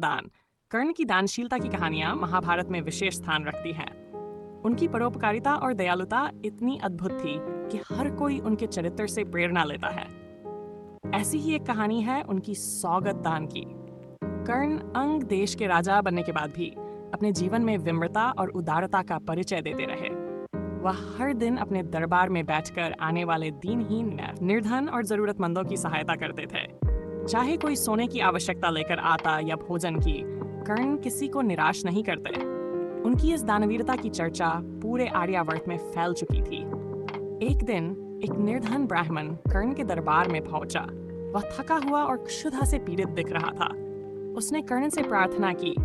दान। कर्ण की दानशीलता की कहानियां महाभारत में विशेष स्थान रखती हैं। उनकी परोपकारिता और दयालुता इतनी अद्भुत थी कि हर कोई उनके चरित्र से प्रेरणा लेता है। ऐसी ही एक कहानी है उनकी सौगत दान की। कर्ण अंग देश के राजा बनने के बाद भी अपने जीवन में विनम्रता और उदारता का परिचय देते रहे। वह हर दिन अपने दरबार में बैठकर आने वाले दीनहीन, निर्धन और जरूरतमंदों की सहायता करते थे। चाहे कोई सोने की आवश्यकता लेकर आता या भोजन की, कर्ण किसी को निराश नहीं करते। उनकी इस दानवीरता की चर्चा पूरे आर्यावर्त में फैल चुकी थी। एक दिन एक निर्धन ब्राह्मण कर्ण के दरबार में पहुंचा। वह थका हुआ और क्षुधा से पीड़ित दिख रहा था। उसने कर्ण से प्रार्थना की,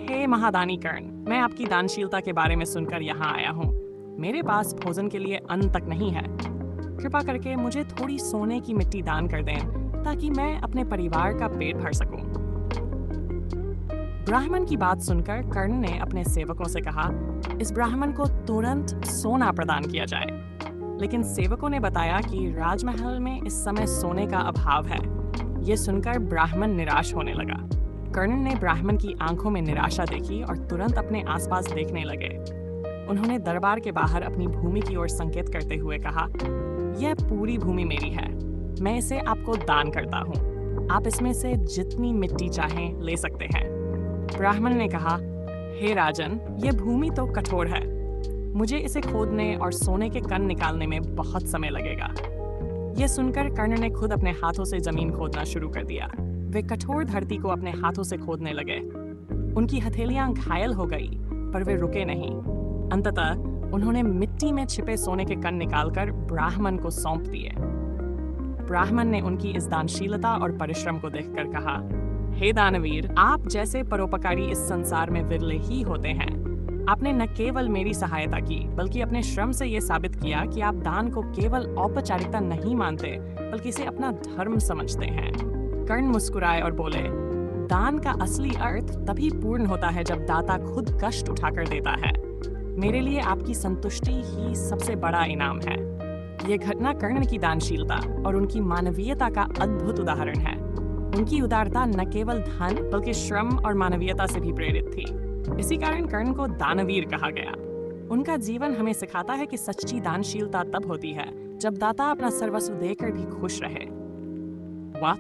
हे महादानी कर्ण, मैं आपकी दानशीलता के बारे में सुनकर यहाँ आया हूँ। मेरे पास भोजन के लिए अन्न तक नहीं है। कृपा करके मुझे थोड़ी सोने की मिट्टी दान कर दें ताकि मैं अपने परिवार का पेट भर सकूं। ब्राह्मण की बात सुनकर कर्ण ने अपने सेवकों से कहा, इस ब्राह्मण को तुरंत सोना प्रदान किया जाए। लेकिन सेवकों ने बताया कि राजमहल में इस समय सोने का अभाव है। ये सुनकर ब्राह्मण निराश होने लगा। कर्ण ने ब्राह्मण की आंखों में निराशा देखी और तुरंत अपने आसपास देखने लगे। उन्होंने दरबार के बाहर अपनी भूमि की ओर संकेत करते हुए कहा, यह पूरी भूमि मेरी है। मैं इसे आपको दान करता हूँ। आप इसमें से जितनी मिट्टी चाहें ले सकते हैं। ब्राह्मण ने कहा, हे राजन, यह भूमि तो कठोर है। मुझे इसे खोदने और सोने के कण निकालने में बहुत समय लगेगा। यह सुनकर कर्ण ने खुद अपने हाथों से जमीन खोदना शुरू कर दिया। वे कठोर धरती को अपने हाथों से खोदने लगे। उनकी हथेलियां घायल हो गई, पर वे रुके नहीं। अंततः उन्होंने मिट्टी में छिपे सोने के कण निकालकर ब्राह्मण को सौंप दिए। ब्राह्मण ने उनकी इस दानशीलता और परिश्रम को देखकर कहा, हे दानवीर, आप जैसे परोपकारी इस संसार में विरले ही होते हैं। आपने न केवल मेरी सहायता की, बल्कि अपने श्रम से ये साबित किया कि आप दान को केवल औपचारिकता नहीं मानते, बल्कि इसे अपना धर्म समझते हैं। कर्ण मुस्कुराए और बोले, दान का असली अर्थ तभी पूर्ण होता है जब दाता खुद कष्ट उठाकर देता है। मेरे लिए आपकी संतुष्टि ही सबसे बड़ा इनाम है। ये घटना कर्ण की दानशीलता और उनकी मानवीयता का अद्भुत उदाहरण है। उनकी उदारता न केवल धन बल्कि श्रम और मानवीयता से भी प्रेरित थी। इसी कारण कर्ण को दानवीर कहा गया। उनका जीवन हमें सिखाता है कि सच्ची दानशीलता तब होती है जब दाता अपना सर्वस्व देकर भी खुश रहे। वाह,